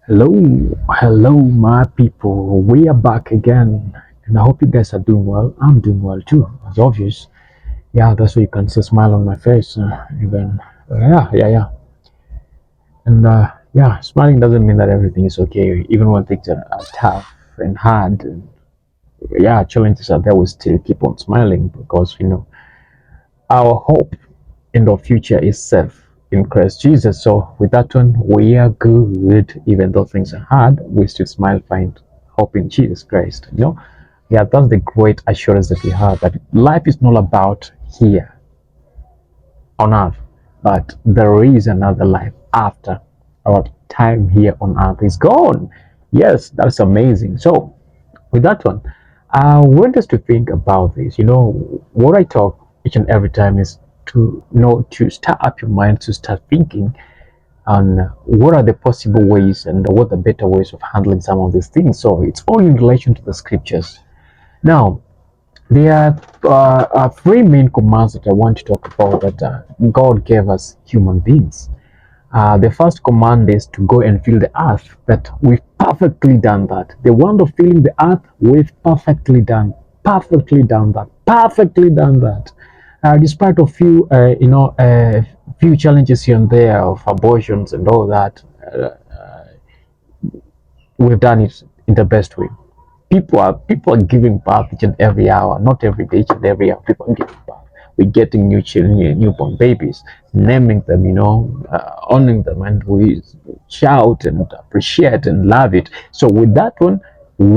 Hello, my people. We are back again, and I hope you guys are doing well. I'm doing well too, as obvious. Yeah, that's why you can see a smile on my face. Even, yeah. And smiling doesn't mean that everything is okay. Even when things are tough and hard, and yeah, challenges are there, we still keep on smiling because our hope in the future is safe in Christ Jesus. So with that one, we are good. Even though things are hard, we still smile, find hope in Jesus Christ. Yeah, that's the great assurance that we have that life is not about here on earth, but there is another life after our time here on earth is gone. Yes, that's amazing. So with that one, I want us to think about this. What I talk each and every time is to start up your mind, to start thinking on what are the possible ways and what are the better ways of handling some of these things. So it's all in relation to the scriptures. Now, there are three main commands that I want to talk about that God gave us human beings. The first command is to go and fill the earth, that we've perfectly done that. The one of filling the earth, we've perfectly done that, perfectly done that. Despite of few challenges here and there of abortions and all that, we've done it in the best way. People are giving birth each and every hour, not every day, each and every hour. People are giving birth. We're getting new children, newborn babies, naming them, honoring them, and we shout and appreciate and love it. So with that one, and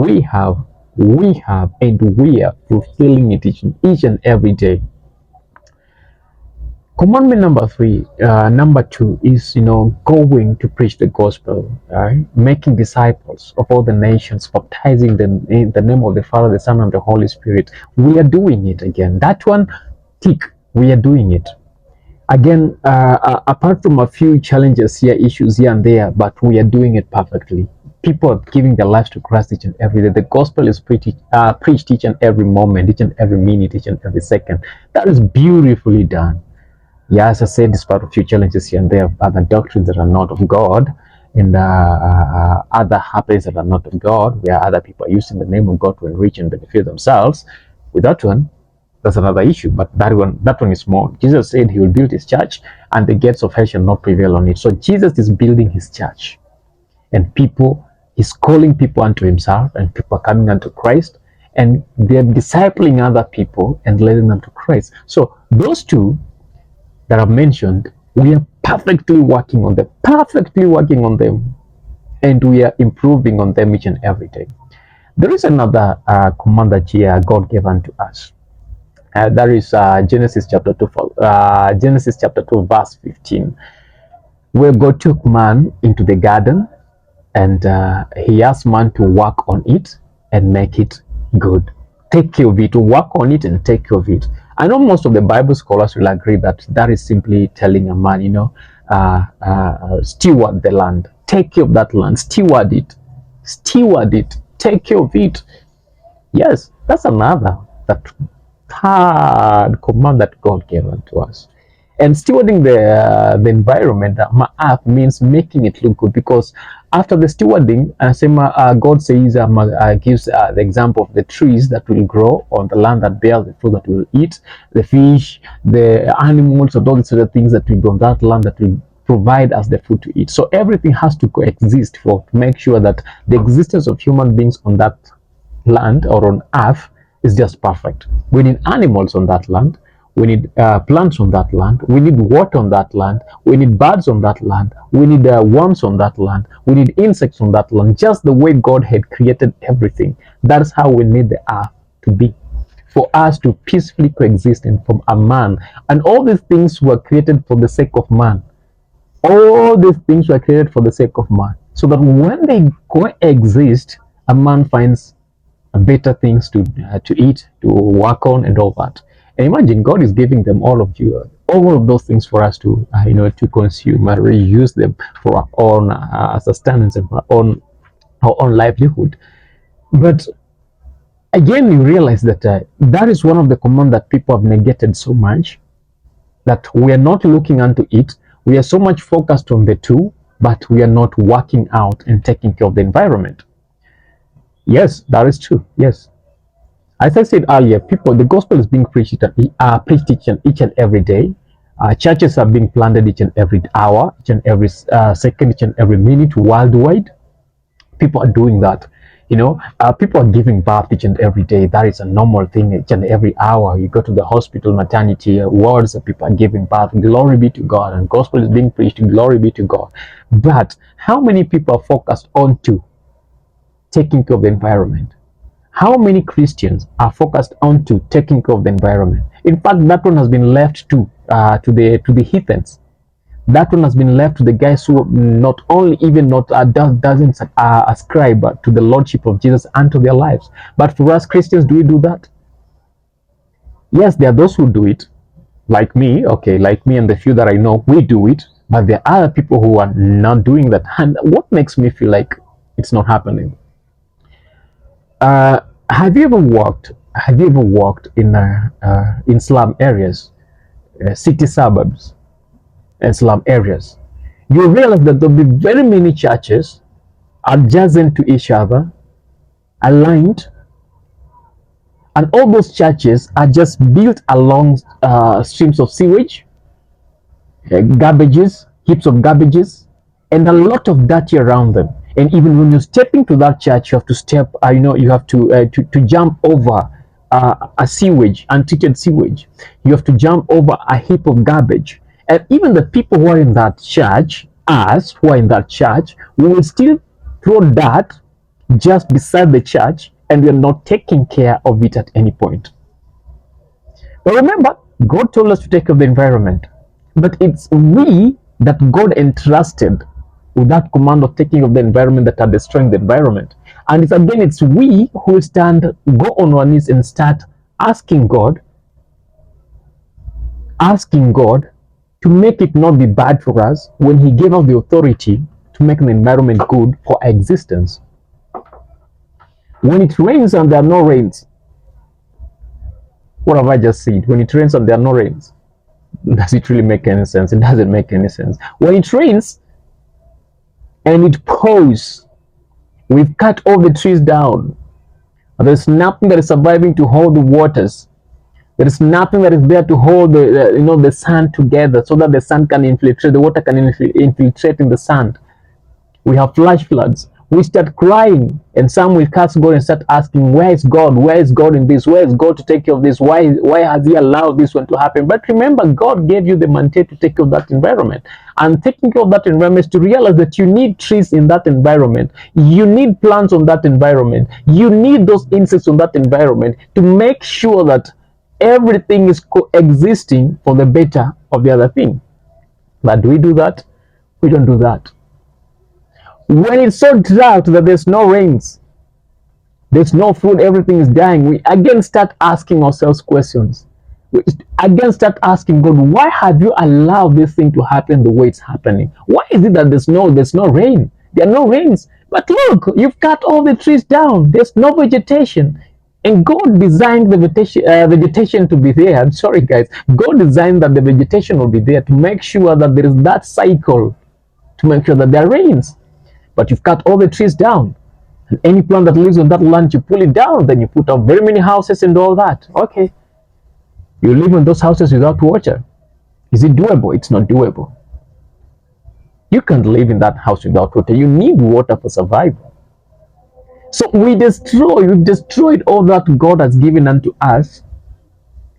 we are fulfilling it each and every day. Commandment number three, number two is, going to preach the gospel, right? Making disciples of all the nations, baptizing them in the name of the Father, the Son, and the Holy Spirit. We are doing it again. That one, tick, we are doing it. Again, apart from a few challenges here, issues here and there, but we are doing it perfectly. People are giving their lives to Christ each and every day. The gospel is preached each and every moment, each and every minute, each and every second. That is beautifully done. Yeah, as I said, despite a few challenges here and there, other doctrines that are not of God, and other habits that are not of God, where other people are using the name of God to enrich and benefit themselves. With that one, that's another issue. But that one is small. Jesus said he will build his church, and the gates of hell shall not prevail on it. So Jesus is building his church, and he's calling people unto himself, and people are coming unto Christ, and they're discipling other people and leading them to Christ. So those two that I've mentioned, we are perfectly working on them, and we are improving on them each and every day. There is another command that God gave unto us. That is Genesis chapter 2, verse 15, where God took man into the garden, and he asked man to work on it and make it good. Take care of it, to work on it and take care of it. I know most of the Bible scholars will agree that that is simply telling a man, steward the land, take care of that land, steward it, take care of it. Yes, that's another that third command that God gave unto us. And stewarding the environment, earth, means making it look good, because after the stewarding, God says, gives the example of the trees that will grow on the land that bears the fruit that we will eat, the fish, the animals, and all these other things that will be on that land that will provide us the food to eat. So everything has to coexist to make sure that the existence of human beings on that land or on earth is just perfect. We need animals on that land. We need plants on that land. We need water on that land. We need birds on that land. We need worms on that land. We need insects on that land. Just the way God had created everything. That's how we need the earth to be, for us to peacefully coexist and from a man. And all these things were created for the sake of man. All these things were created for the sake of man, so that when they coexist, a man finds better things to eat, to work on, and all that. And imagine God is giving them all of those things for us to to consume and reuse them for our own sustenance and for our own livelihood. But again, you realize that that is one of the commands that people have negated so much, that we are not looking unto it. We are so much focused on the two, but we are not working out and taking care of the environment. Yes, that is true. Yes. As I said earlier, the gospel is being preached each and every day. Churches are being planted each and every hour, each and every second, each and every minute worldwide. People are doing that. People are giving birth each and every day. That is a normal thing. Each and every hour, you go to the hospital, maternity wards, people are giving birth. Glory be to God, and gospel is being preached. Glory be to God. But how many people are focused on to taking care of the environment? How many Christians are focused on to taking care of the environment? In fact, that one has been left to the heathens. That one has been left to the guys who not only even not doesn't ascribe to the lordship of Jesus and to their lives. But for us Christians, do we do that? Yes, there are those who do it, like me. Okay, like me and the few that I know, we do it. But there are other people who are not doing that. And what makes me feel like it's not happening? Uh, have you ever walked? Have you ever walked in slum areas, city suburbs, and slum areas? You realize that there'll be very many churches adjacent to each other, aligned, and all those churches are just built along streams of sewage, garbages, heaps of garbages, and a lot of dirty around them. And even when you're stepping to that church, you have to you have to jump over a sewage, untreated sewage. You have to jump over a heap of garbage. And even the people who are in that church, us who are in that church, we will still throw dirt just beside the church, and we are not taking care of it at any point. But remember, God told us to take care of the environment. But it's we that God entrusted with that command of taking care of the environment that are destroying the environment. And it's we who go on our knees and start asking God to make it not be bad for us when He gave us the authority to make the environment good for our existence. When it rains and there are no rains, what have I just said? When it rains and there are no rains, does it really make any sense? It doesn't make any sense. When it rains and it pours, we've cut all the trees down. There's nothing that is surviving to hold the waters. There is nothing that is there to hold the sand together, so that the sand can infiltrate, the water can infiltrate in the sand. We have flash floods. We start crying, and some will curse God and start asking, where is God? Where is God in this? Where is God to take care of this? Why has He allowed this one to happen? But remember, God gave you the mandate to take care of that environment. And taking care of that environment is to realize that you need trees in that environment. You need plants on that environment. You need those insects on that environment to make sure that everything is coexisting for the better of the other thing. But do we do that? We don't do that. When it's so drought that there's no rains, there's no food, everything is dying, we again start asking ourselves questions. We again start asking God, why have you allowed this thing to happen the way it's happening? Why is it that there's no rain? There are no rains. But look, you've cut all the trees down. There's no vegetation. And God designed the vegetation to be there. I'm sorry, guys. God designed that the vegetation will be there to make sure that there is that cycle, to make sure that there are rains. But you've cut all the trees down. And any plant that lives on that land, you pull it down. Then you put up very many houses and all that. Okay. You live in those houses without water. Is it doable? It's not doable. You can't live in that house without water. You need water for survival. So we've destroyed all that God has given unto us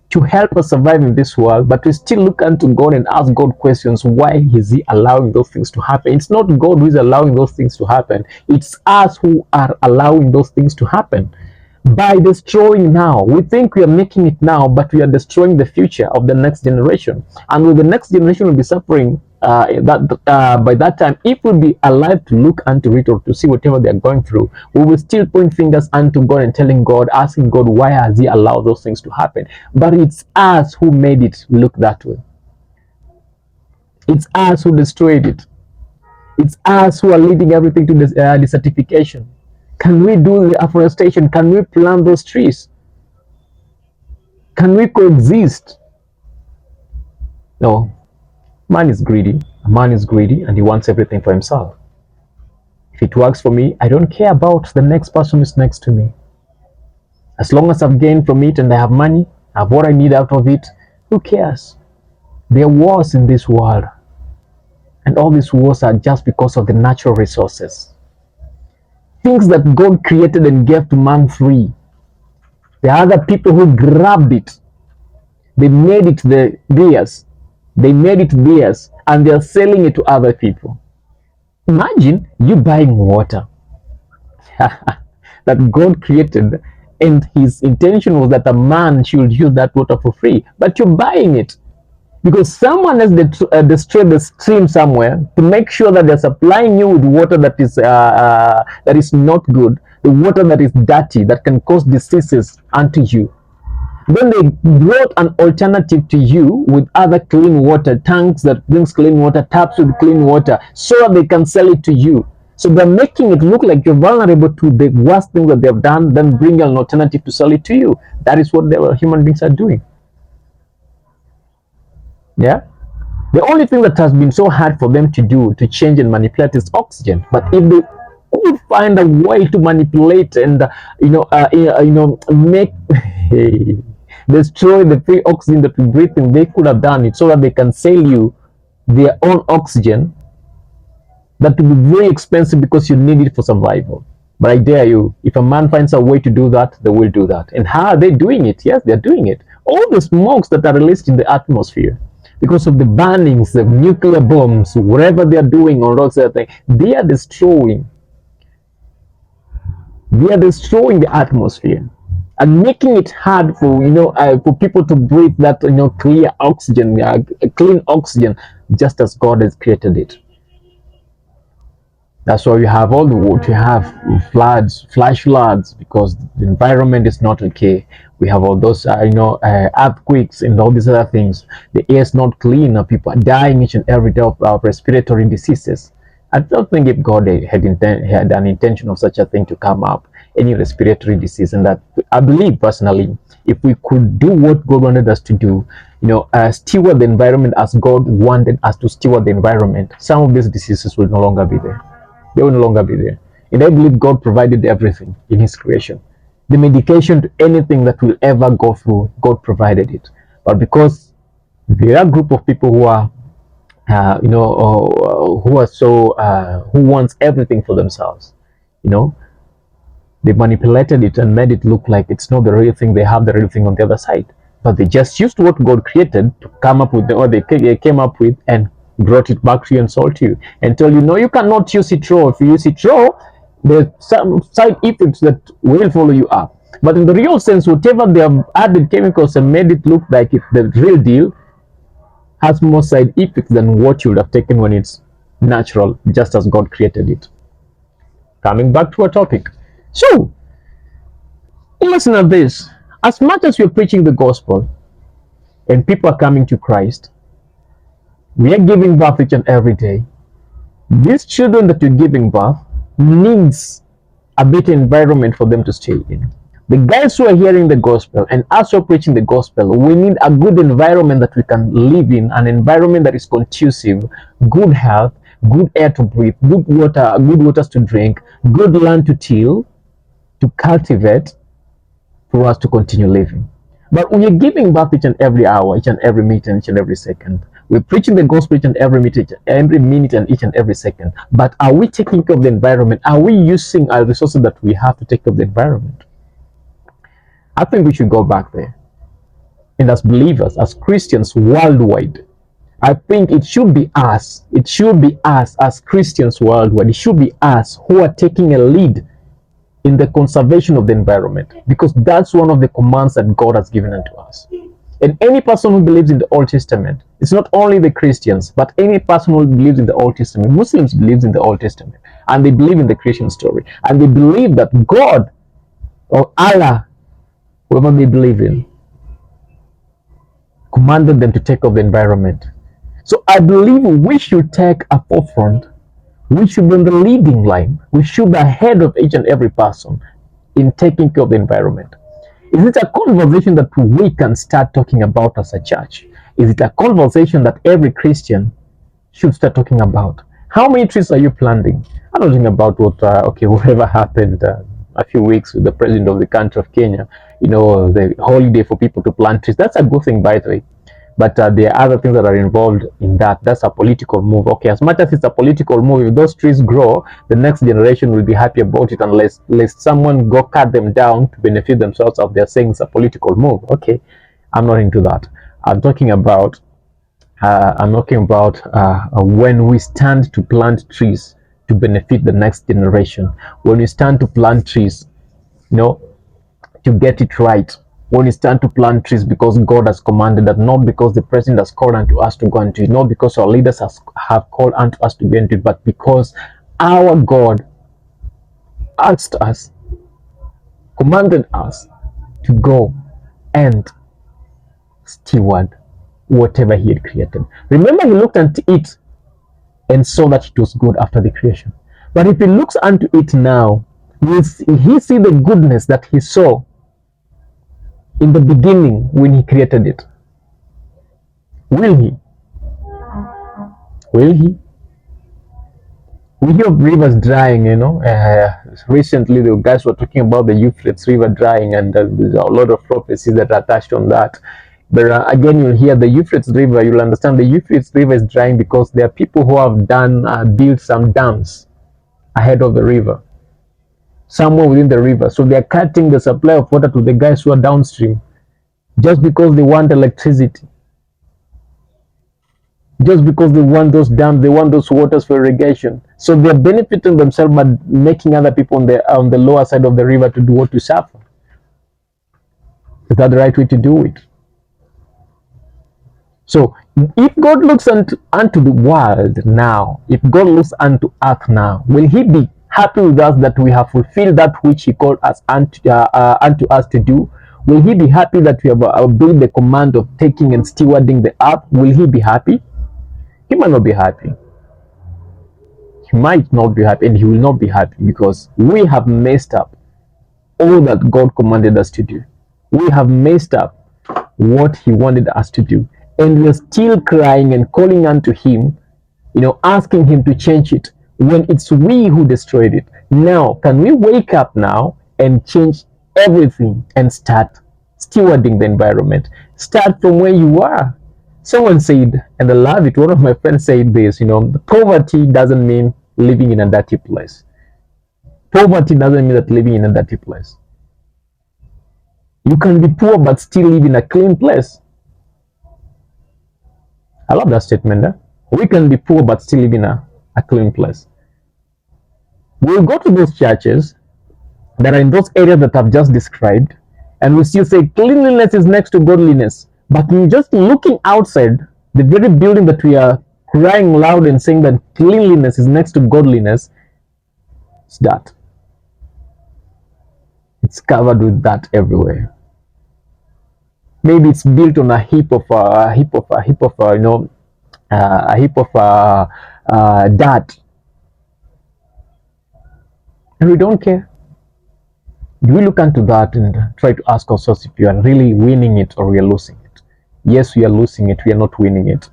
to help us survive in this world, but we still look unto God and ask God questions. Why is He allowing those things to happen? It's not God who is allowing those things to happen. It's us who are allowing those things to happen. By destroying now, we think we are making it now, but we are destroying the future of the next generation. And with the next generation will be suffering by that time, if we'll be alive to look unto it or to see whatever they are going through, we will still point fingers unto God and telling God, asking God, why has He allowed those things to happen? But it's us who made it look that way. It's us who destroyed it. It's us who are leading everything to desertification. Can we do the afforestation? Can we plant those trees? Can we coexist? No. Man is greedy. A man is greedy and he wants everything for himself. If it works for me, I don't care about the next person who's next to me. As long as I've gained from it and I have money, I have what I need out of it, who cares? There are wars in this world, and all these wars are just because of the natural resources. Things that God created and gave to man free. There are other people who grabbed it. They made it theirs. They made it theirs, and they're selling it to other people. Imagine you buying water that God created, and his intention was that a man should use that water for free, but you're buying it because someone has destroyed the stream somewhere to make sure that they're supplying you with water that is not good, the water that is dirty, that can cause diseases unto you. Then they brought an alternative to you with other clean water, tanks that brings clean water, taps with clean water, so that they can sell it to you. So they're making it look like you're vulnerable to the worst thing that they've done, then bring an alternative to sell it to you. That is what the human beings are doing. Yeah? The only thing that has been so hard for them to do, to change and manipulate, is oxygen. But if they could find a way to manipulate and make destroy the free oxygen that we breathe in, they could have done it so that they can sell you their own oxygen. That will be very expensive because you need it for survival. But I dare you, if a man finds a way to do that, they will do that. And how are they doing it? Yes, they're doing it. All the smokes that are released in the atmosphere because of the burnings, the nuclear bombs, whatever they're doing on those other things, they are destroying the atmosphere and making it hard for for people to breathe that clear oxygen, clean oxygen, just as God has created it. That's why you have all the water. You have floods, flash floods, because the environment is not okay. We have all those, earthquakes and all these other things. The air is not clean. People are dying each and every day of respiratory diseases. I don't think if God had an intention of such a thing to come up, any respiratory disease, and that I believe personally, if we could do what God wanted us to do, steward the environment as God wanted us to steward the environment, some of these diseases will no longer be there. They will no longer be there. And I believe God provided everything in his creation. The medication to anything that will ever go through, God provided it. But because there are a group of people who are, who wants everything for themselves, they manipulated it and made it look like it's not the real thing. They have the real thing on the other side. But they just used what God created to come up with what they came up with and brought it back to you and sold to you and told you, no, you cannot use it raw. If you use it raw, there's some side effects that will follow you up. But in the real sense, whatever they have added chemicals and made it look like it's the real deal has more side effects than what you would have taken when it's natural, just as God created it. Coming back to our topic. So, listen at this. As much as we're preaching the gospel and people are coming to Christ, we are giving birth each and every day. These children that you're giving birth needs a better environment for them to stay in. The guys who are hearing the gospel and us who are preaching the gospel, we need a good environment that we can live in, an environment that is conducive, good health, good air to breathe, good waters to drink, good land to till, to cultivate, for us to continue living. But we are giving birth each and every hour, each and every minute, and each and every second. We're preaching the gospel each and every minute, and each and every second. But are we taking care of the environment? Are we using our resources that we have to take care of the environment? I think we should go back there. And as believers, as Christians worldwide, I think it should be us. It should be us as Christians worldwide. It should be us who are taking a lead in the conservation of the environment, because that's one of the commands that God has given unto us. And any person who believes in the Old Testament, it's not only the Christians, but any person who believes in the Old Testament, Muslims believe in the Old Testament, and they believe in the creation story, and they believe that God or Allah, whoever they believe in, commanded them to take care of the environment. So I believe we should take a forefront. We should be in the leading line. We should be ahead of each and every person in taking care of the environment. Is it a conversation that we can start talking about as a church? Is it a conversation that every Christian should start talking about. How many trees are you planting? I'm not talking about whatever happened a few weeks with the president of the country of Kenya. The holiday for people to plant trees. That's a good thing, by the way. But there are other things that are involved in that. That's a political move. Okay, as much as it's a political move, if those trees grow, the next generation will be happy about it unless someone go cut them down to benefit themselves of their saying it's a political move. Okay, I'm not into that. I'm talking about when we stand to plant trees to benefit the next generation. When we stand to plant trees, you know, to get it right. When we stand to plant trees because God has commanded that, not because the president has called unto us to go into it, not because our leaders have called unto us to go into it, but because our God asked us, commanded us to go and steward whatever he had created. Remember, he looked unto it and saw that it was good after the creation. But if he looks unto it now, will he see the goodness that he saw in the beginning when he created it? Will he? Will he? We hear of rivers drying, recently the guys were talking about the Euphrates River drying, and there's a lot of prophecies that are attached on that. But again, you'll hear the Euphrates River, you'll understand the Euphrates River is drying because there are people who have built some dams ahead of the river, somewhere within the river. So they're cutting the supply of water to the guys who are downstream just because they want electricity. Just because they want those dams, they want those waters for irrigation. So they're benefiting themselves by making other people on the lower side of the river to do what? To suffer. Is that the right way to do it? So if God looks unto the world now, if God looks unto earth now, will he be happy with us that we have fulfilled that which he called us unto us to do? Will he be happy that we have obeyed the command of taking and stewarding the earth? Will he be happy? He might not be happy. He might not be happy, and he will not be happy because we have messed up all that God commanded us to do. We have messed up what he wanted us to do, and we're still crying and calling unto him, asking him to change it when it's we who destroyed it. Now, can we wake up now and change everything and start stewarding the environment? Start from where you are. Someone said, and I love it, one of my friends said this, poverty doesn't mean living in a dirty place. Poverty doesn't mean that living in a dirty place. You can be poor but still live in a clean place. I love that statement. We can be poor but still live in a clean place. We'll go to those churches that are in those areas that I've just described, and we still say cleanliness is next to godliness. But in just looking outside, the very building that we are crying loud and saying that cleanliness is next to godliness, it's that. It's covered with that everywhere. Maybe it's built on a heap of dirt, and we don't care. Do we look into that and try to ask ourselves if we are really winning it or we are losing it? Yes, we are losing it. We are not winning it.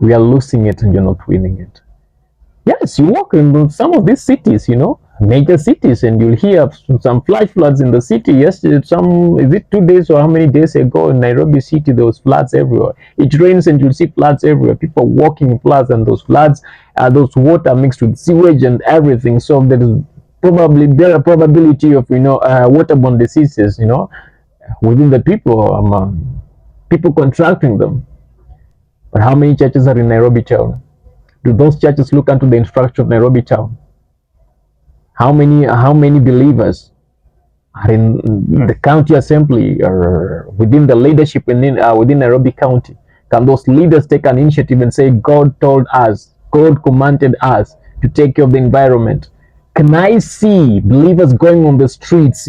We are losing it and you're not winning it. Yes, you walk in some of these cities, major cities, and you'll hear some flash floods in the city. Yesterday, is it 2 days or how many days ago in Nairobi city, there was floods everywhere. It rains and you'll see floods everywhere. People walking in floods, and those floods, those water mixed with sewage and everything. So there is probably better probability of waterborne diseases, within the people contracting them. But how many churches are in Nairobi town? Do those churches look into the infrastructure of Nairobi town? How many believers are in the county assembly or within the leadership within Nairobi County? Can those leaders take an initiative and say, God told us, God commanded us to take care of the environment? Can I see believers going on the streets,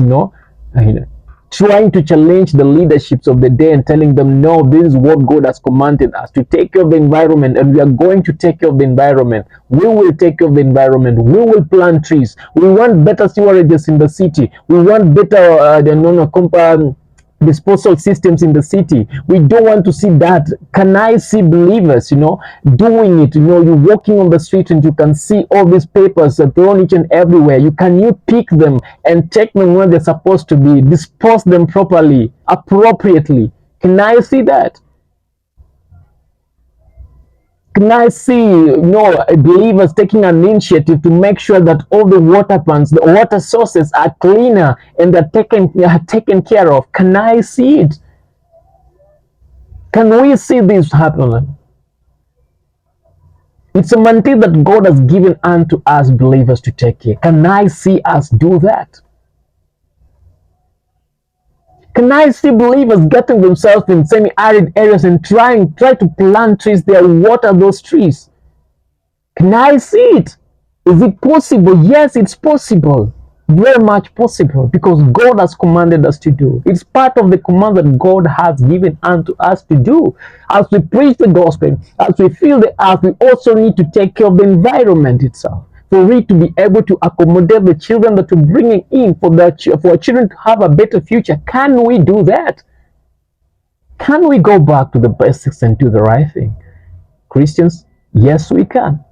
trying to challenge the leaderships of the day and telling them, no, this is what God has commanded us, to take care of the environment, and we are going to take care of the environment. We will take care of the environment. We will plant trees. We want better sewages in the city. We want better disposal systems in the city. We don't want to see that. Can I see believers, doing it? You're walking on the street and you can see all these papers thrown each and everywhere. You pick them and take them where they're supposed to be, dispose them properly, appropriately. Can I see that? Can I see, believers taking an initiative to make sure that all the water plants, the water sources are cleaner and they're taken care of? Can I see it? Can we see this happening? It's a mandate that God has given unto us believers to take care. Can I see us do that? Can I see believers getting themselves in semi-arid areas and try to plant trees there, water those trees? Can I see it? Is it possible? Yes, it's possible. Very much possible, because God has commanded us to do. It's part of the command that God has given unto us to do. As we preach the gospel, as we fill the earth, we also need to take care of the environment itself, for it to be able to accommodate the children that we're bringing in, for our children to have a better future. Can we do that? Can we go back to the basics and do the right thing? Christians, yes, we can.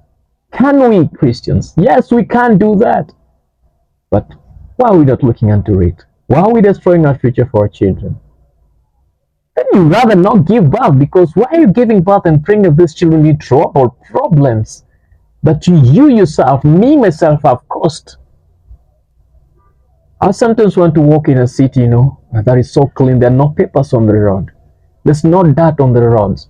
Can we, Christians? Yes, we can do that. But why are we not looking into it? Why are we destroying our future for our children? Then you rather not give birth, because why are you giving birth and bringing these children in trouble, problems that you yourself, me myself, have caused? I sometimes want to walk in a city, that is so clean. There are no papers on the road. There's no dirt on the roads.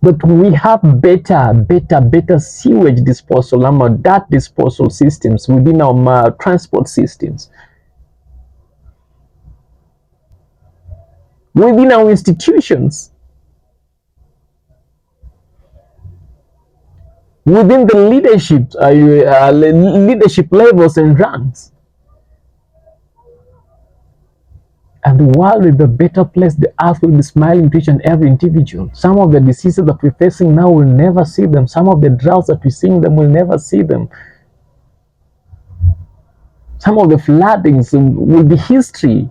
But we have better sewage disposal, dirt disposal systems within our transport systems, within our institutions, within the leadership levels and ranks. And the world will be a better place. The earth will be smiling to each and every individual. Some of the diseases that we're facing now, will never see them. Some of the droughts that we're seeing them, will never see them. Some of the floodings will be history.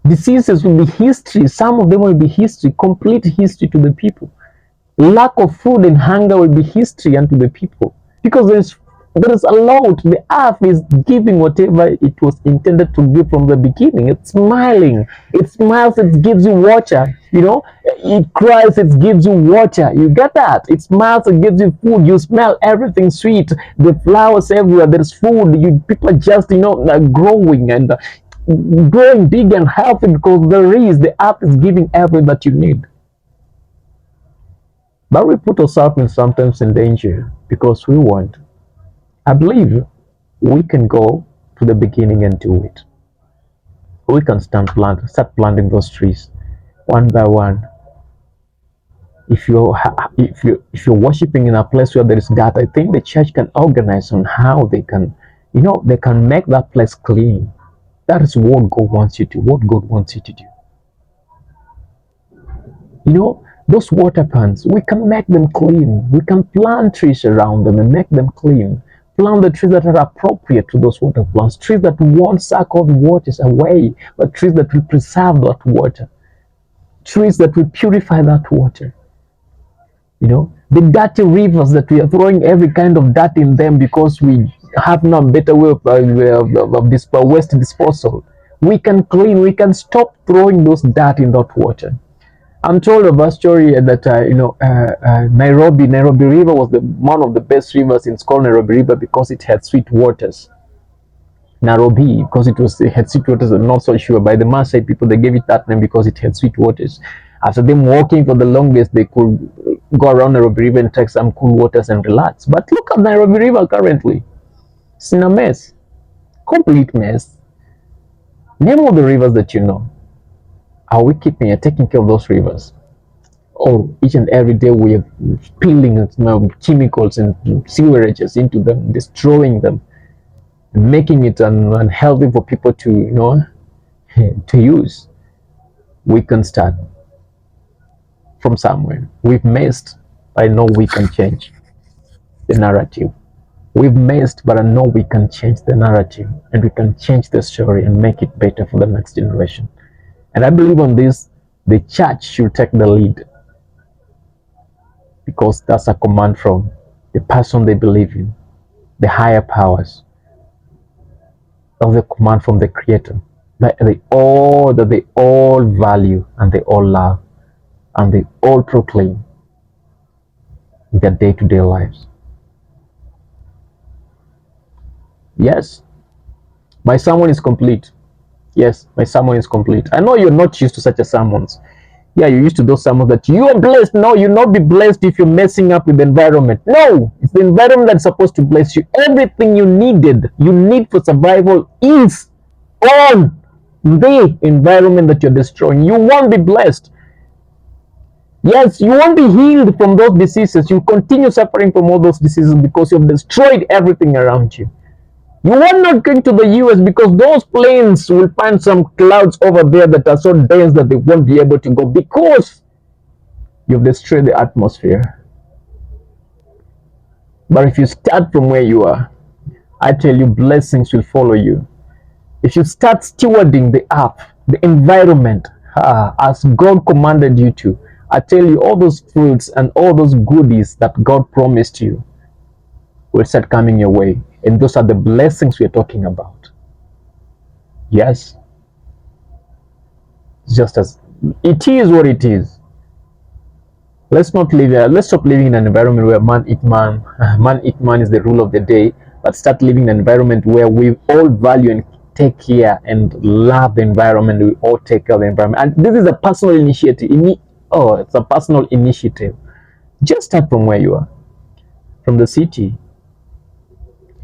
Diseases will be history. Some of them will be history, complete history to the people. Lack of food and hunger will be history unto the people, because there is a lot. The earth is giving whatever it was intended to give from the beginning. It's smiling. It smiles. It gives you water. It cries. It gives you water. You get that? It smiles. It gives you food. You smell everything sweet. The flowers everywhere. There's food. People are just growing and growing big and healthy, because the earth is giving everything that you need. But we put ourselves sometimes in danger because we want. I believe we can go to the beginning and do it. We can start planting those trees one by one. If you're worshiping in a place where there is dirt, I think the church can organize on how they can make that place clean. That is what God wants you to do. Those water plants, we can make them clean. We can plant trees around them and make them clean. Plant the trees that are appropriate to those water plants. Trees that won't suck all the waters away, but trees that will preserve that water. Trees that will purify that water. The dirty rivers that we are throwing every kind of dirt in them because we have no better way of waste disposal. We can clean. We can stop throwing those dirt in that water. I'm told of a story that Nairobi River was one of the best rivers. It's called Nairobi River because it had sweet waters. Nairobi, because it had sweet waters. I'm not so sure. By the Maasai people, they gave it that name because it had sweet waters. After them walking for the longest, they could go around Nairobi River and take some cool waters and relax. But look at Nairobi River currently. It's in a mess. Complete mess. Name all the rivers that you know. Are we taking care of those rivers? Or each and every day we are spilling chemicals and sewerages into them, destroying them, making it unhealthy for people to use. We can start from somewhere. We've missed. I know we can change the narrative. We've missed, but I know we can change the narrative and we can change the story and make it better for the next generation. And I believe on this, the church should take the lead because that's a command from the person they believe in, the higher powers, of the command from the Creator that they all value and they all love and they all proclaim in their day-to-day lives. Yes, my sermon is complete. Yes, my sermon is complete. I know you're not used to such a sermons. Yeah, you're used to those sermons that you are blessed. No, you'll not be blessed if you're messing up with the environment. No, it's the environment that's supposed to bless you. Everything you need for survival is on the environment that you're destroying. You won't be blessed. Yes, you won't be healed from those diseases. You continue suffering from all those diseases because you've destroyed everything around you. You are not going to the US because those planes will find some clouds over there that are so dense that they won't be able to go because you've destroyed the atmosphere. But if you start from where you are, I tell you, blessings will follow you. If you start stewarding the earth, the environment, as God commanded you to, I tell you, all those fruits and all those goodies that God promised you will start coming your way. And those are the blessings we're talking about. Yes, just as it is what it is. Let's stop living in an environment where man eat man, man eat man is the rule of the day, but start living in an environment where we all value and take care and love the environment. We all take care of the environment. And this is a personal initiative. It's a personal initiative. Just start from where you are, from the city.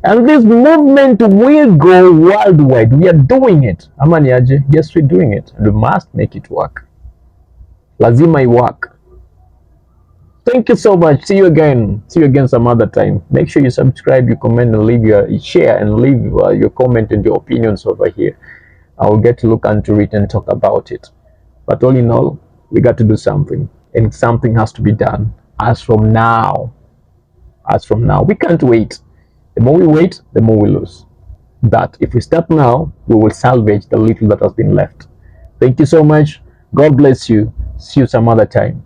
And this movement will go worldwide. We are doing it. Amaniaje, yes, we're doing it. And we must make it work. Lazima work. Thank you so much. See you again. See you again some other time. Make sure you subscribe, you comment, and share and leave your comment and your opinions over here. I will get to look into it and talk about it. But all in all, we got to do something, and something has to be done. As from now, we can't wait. The more we wait, the more we lose. But if we start now, we will salvage the little that has been left. Thank you so much. God bless you. See you some other time.